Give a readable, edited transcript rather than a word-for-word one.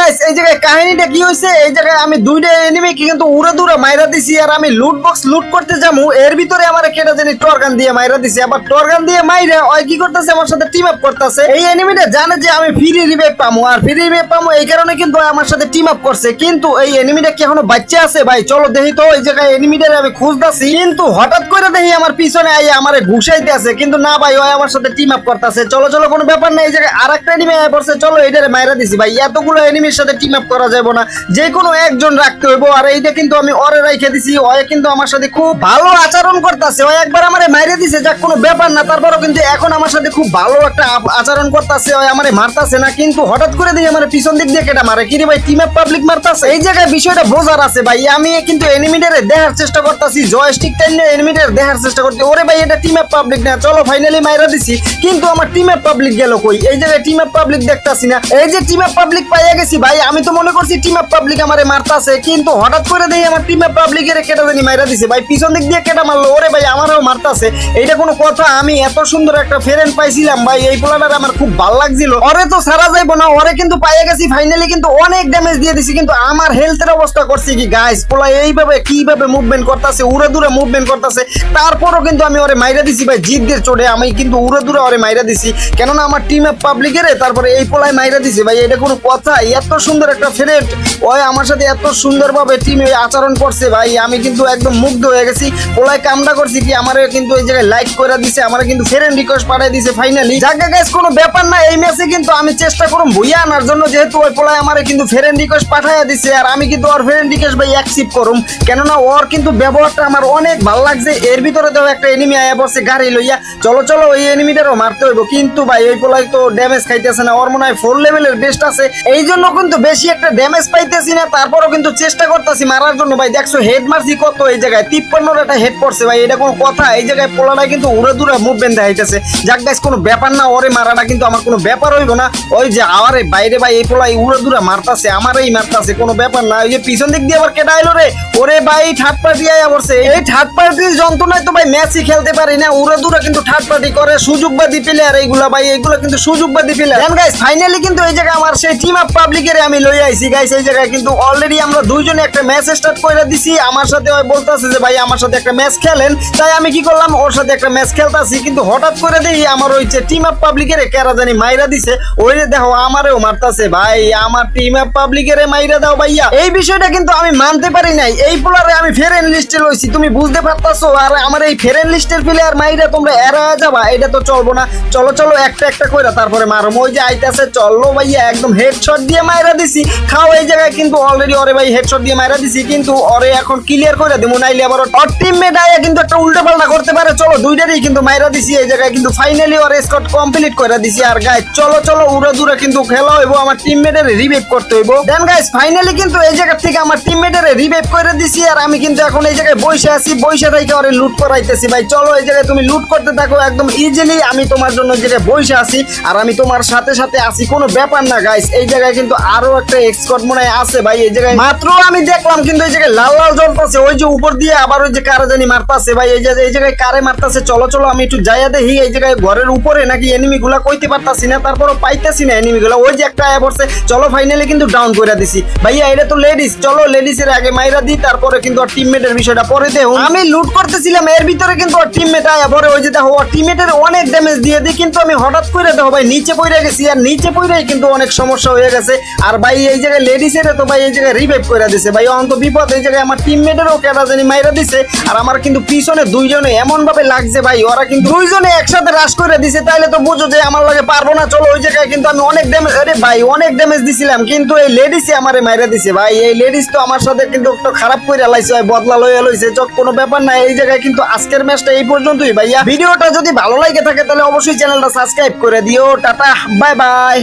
Guys এই জায়গায় কাহিনীটা কি হইছে, এই জায়গায় আমি দুইটা এনিমি কিন্তু উড়ে দূরে মাইরা দিছি, আর আমি লুট বক্স লুট করতে যামু এর ভিতরে আমারে কেটে জানি টরগান দিয়ে মাইরা দিছি। আবার টরগান দিয়ে মাইরা ওই কি করতেছে, আমার সাথে টিম আপ করতেছে। এই এনিমিটা জানে যে আমি ফ্রি রিভাইভ পামু, আর ফ্রি রিভাইভ পামু এই কারণে কিন্তু আমার সাথে টিম আপ করছে। কিন্তু এই এনিমিটা কি এখনো বাচ্চা আছে ভাই? চলো দেখি তো। এই জায়গায় এনিমিটারে আমি খুঁজতাছি, কিন্তু হঠাৎ করে দেখি আমার পিছনে আইয়া আমারে ঘুষাইতে আছে। কিন্তু না ভাই, ওই আমার সাথে টিম আপ করতেছে। চলো চলো, কোনো ব্যাপার না। এই জায়গায় আরেকটা এনিমি আয়া পড়ছে, চলো এইটারে মাইরা দিছি। ভাই এতগুলো এনিমির সাথে টিম আপ করা যাবে না, যে কোনো একজন রাখতে হইব। আর এইটা কিন্তু আমি ওরে রাইখে দিছি, ওই কিন্তু আমার সাথে খুব ভালো আচরণ করতেছে। ওই একবার আমারে মাইরে দিছে, যাক কোনো ব্যাপার না। তারপরও কিন্তু এখন আমার সাথে খুব ভালো একটা আচরণ করতেছে, ওই আমারে মারতাছে না। কিন্তু হঠাৎ করে দেখি আমার পিছন দিক দিয়ে কেটা মারে। কি রে ভাই, টিম আপ পাবলিক মারতাছে। এই জায়গায় বিষয়টা বোঝার আছে ভাই। আমি কিন্তু এনিমিটারে দেখার চেষ্টা করতেছি, জয়স্টিক টাইনে এনিমিটারে দেখার চেষ্টা করতে। ওরে ভাই, এটা টিম আপ পাবলিক না। চলো ফাইনালি মাইরা দিছি, কিন্তু আমার টিম আপ পাবলিক গেল কই? এই জায়গায় টিম আপ পাবলিক দেখতাছি না। এই যে টিম আপ পাবলিক পাইয়া গেছি ভাই, আমি তো মনে করছি টিম আপ পাবলিক আমারে মারতাছে, কিন্তু হঠাৎ করে দেখি আমার টিম আপ পাবলিকের কেটা জানি মাইরা দিছে। ভাই পিছন দিক দিয়ে কেটা মারলো, ওরে ভাই আমারও মারতাছে। এইটা কোনো কথা? আমি এত সুন্দর একটা ফ্রেন্ড পাইছিলাম ভাই, এই পোলাটার আমার খুব ভালো লাগছিল। ওরে তো সারা যাইবো না, ওরে কিন্তু পাইয়া গেছি ফাইনালি, কিন্তু অনেক ড্যামেজ দিয়ে দিছি। কিন্তু আমার হেলথের অবস্থা করছি কি গাইস, পোলা এইভাবে কিভাবে মুভমেন্ট করতেছে, উড়ে দূরে মুভমেন্ট করতেছে। তারপরও কিন্তু আমি ওরে মাইরা দিছি ভাই, জিদ্দের চোটে আমি কিন্তু উড়ে দূরে ওরে মাইরা দিছি। কেননা আমার টিম আপ পাবলিকের তারপরে এই পোলায় মাইরা দিছি। ভাই এটা কোনো কথা? এত সুন্দর একটা ফ্রেন্ড, ওই আমার সাথে এত সুন্দরভাবে টিমে আচরণ করছে ভাই, আমি কিন্তু একদম মুগ্ধ হয়ে গেছি। পোলায় কামটা করছি কি, আমারে কিন্তু এই জায়গায় লাইক করে দিছে, আমারে কিন্তু ফ্রেন্ড রিকোয়েস্ট পাঠিয়ে দিছে ফাইনালি। জায়গা গাইস কোনো ব্যাপার না, এই ম্যাচে কিন্তু আমি চেষ্টা করব ভুইয়া আনার জন্য, যেহেতু ওই পোলায় আমারে কিন্তু ফ্রেন্ড রিকোয়েস্ট পাঠিয়ে দিছে। আর আমি কিন্তু ওর ফ্রেন্ড রিকোয়েস্ট ভাই অ্যাকসেপ্ট করুম, কেননা ওর কিন্তু ব্যবহারটা আমার অনেক ভালো লাগছে। এর ভিতরে তো একটা এনিমি আয়া বসে গাড়ি লইয়া, চলো চলো ওই এনিমিটারও মারতে হইব। কিন্তু ভাই ওই পোলায় তো ড্যামেজ খাইতেছে না, ওর মনে হয় 4 লেভেলের বেস্ট আছে, এই জন্য কিন্তু বেশি একটা ড্যামেজ পাইতেছি না। তারপরও কিন্তু চেষ্টা করতেছি মারার জন্য। ভাই দেখছো হেড মারছি কত, এই জায়গায় 53 একটা হেড পড়ছে ভাই, এটা কোনো কথা? এই জায়গায় পোলাটা কিন্তু উড়ে দূরে মুভমেন্ট দেখাইতেছে। যাক গাইস কোনো ব্যাপার না, ওরে মারাটা কিন্তু আমার কোনো ব্যাপার হইব না। ওই যে আরে বাইরে ভাই এই পোলাই উড়ে দূরে মারতাছে, আমারই মারতাছে, কোনো ব্যাপার না। ওই যে পিছন দিক দিয়ে আবার কেটা আইলো রে, ওরে ভাই থার্ড পার্টি আয়া পড়ছে। এই থার্ড পার্টির যন্ত্রণায় তো ভাই ম্যাচই খেলতে পারি না, উড়ে দূরে কিন্তু থার্ড পার্টি করে সুযোগবাদী প্লেয়ার এইগুলা ভাই, এইগুলো কিন্তু সুযোগবাদী প্লেয়ার। দেন গাইস ফাইনালি কিন্তু এই জায়গায় আমার সেই টিম আপ পাবলিকের আমি লই আইছি গাইস। এই জায়গায় কিন্তু অলরেডি আমরা দুইজনে একটা ম্যাচ স্টার্ট করে দিছি। আমার সাথে ওই বলতাছে যে ভাই আমার সাথে একটা ম্যাচ খেলেন, তাই আমি কি করলাম ওর সাথে একটা ম্যাচ খেলতাছি। কিন্তু হঠাৎ করে দেখি আমার ওই যে টিম আপ পাবলিকের কেরা জানি মাইরা দিছে। ওই যে দেখো আমারেও মারতাছে ভাই, আমার টিম আপ পাবলিকের মাইরা দাও ভাইয়া। এই বিষয়টা কিন্তু আমি মানতে পারি নাই। এই প্লেয়ারে আমি ফ্রেন্ড লিস্টে লইছি, তুমি বুঝতে পারতাছো? আর আমার এই ফ্রেন্ড লিস্টের প্লেয়ার মাইরা তোমরা এরা যাবা, এটা তো চলবো না। চলো চলো একটা একটা কইরা তারপরে মারো। ওই যে আইতাছে, চলো ভাইয়া একদম হেডশট দিয়ে মাইরা দিছি। খাও এই জায়গায় কিন্তু অলরেডি ওরে ভাই হেডশট দিয়ে মাইরা দিছি, কিন্তু ওরে এখন ক্লিয়ার করে দেবো, নাইলে আবার ওর টিমমেট আয়া কিন্তু একটা উল্টো পাল্টা করতে পারে। চলো দুইটারই কিন্তু মাইরা দিছি। এই জায়গায় কিন্তু ফাইনালি ওর স্কোয়াড কমপ্লিট করে দিছি। আর গাইস চলো চলো উড়ে দূরে কিন্তু খেলা হইব, আমার টিমমেটের রিভাইভ করতে হইব। দেন গাইস ফাইনালি কিন্তু এই জায়গা থেকে আমার টিমমেটের রিভাইভ করে দিছি। আর আমি কিন্তু এখন এই জায়গায় বসে আছি, বসে থেকে ওরে লুট করাইতেছি। ভাই চলো এই জায়গায় তুমি লুট করতে থাকো একদম ইজিলি, আমি তোমার জন্য জায়গায় বসে আছি আর আমি তোমার সাথে সাথে আছি, কোনো ব্যাপার না গাইস। এই জায়গায় কিন্তু আরো একটা এক্সকট মনে হয় আছে ভাই। এই জায়গায় মাত্র আমি দেখলাম কিন্তু এই জায়গায় লাল লাল জ্বলতেছে, ওই যে উপর দিয়ে আবার ওই যে কারে জানি মারতাছে ভাই। এই জায়গায় কারে মারতাছে, চলো চলো আমি একটু যাইয়া দেখি। এই জায়গায় ঘরের উপরে নাকি এনিমি গুলা কইতে পারতাছি না, তারপরও পাইতাছি না এনিমি গুলা। ওই যে একটা আয়া পড়ছে, চলো ফাইনালি কিন্তু ডাউন করে দিছি ভাইয়া। এটা তো লেডিস, চলো লেডিস এর আগে মাইরা দি, তারপরে কিন্তু ওর টিমমেটের বিষয়টা পরে দেও। আমি লুট করতেছিলাম এর ভিতরে কিন্তু ওর টিমমেট আয়া পরে, ওই যে দেখো ওর টিমমেটের অনেক ড্যামেজ দিয়ে দিই, কিন্তু আমি হঠাৎ করে দেখো ভাই নিচে পড়ে গেছি। আর নিচে পড়েই কিন্তু অনেক সমস্যা হয়ে গেছে। আর ভাই এই জায়গায় লেডিস এর তো ভাই এই জায়গায় রিভাইভ করে দিছে ভাই, অন্ত বিপদ। এই জায়গায় আমার টিমমেটেরও কেটা জানি মাইরা দিছে। আর আমার কিন্তু পিছনে দুইজনে এমন ভাবে লাগছে ভাই, ওরা কিন্তু দুইজনে একসাথে রাশ করে দিছে, তাইলে তো বুঝো যে আমার লাগে পারবো না। চলো ওই জায়গায় কিন্তু আমি অনেক ড্যামেজ, আরে ভাই অনেক ড্যামেজ দিছিলাম, কিন্তু এই লেডিসে আমারে মাইরা দিছে ভাই। এই লেডিস তো আমার সাথে কিন্তু একটু খারাপ করে লাইছে, বদলা লইয়া লইছে। চক কোনো ব্যাপার না। এই জায়গায় কিন্তু আজকের ম্যাচটা এই পর্যন্তই ভাইয়া। ভিডিওটা যদি ভালো লাগে থাকে তাহলে অবশ্যই চ্যানেলটা সাবস্ক্রাইব করে দিও। Tata bye bye.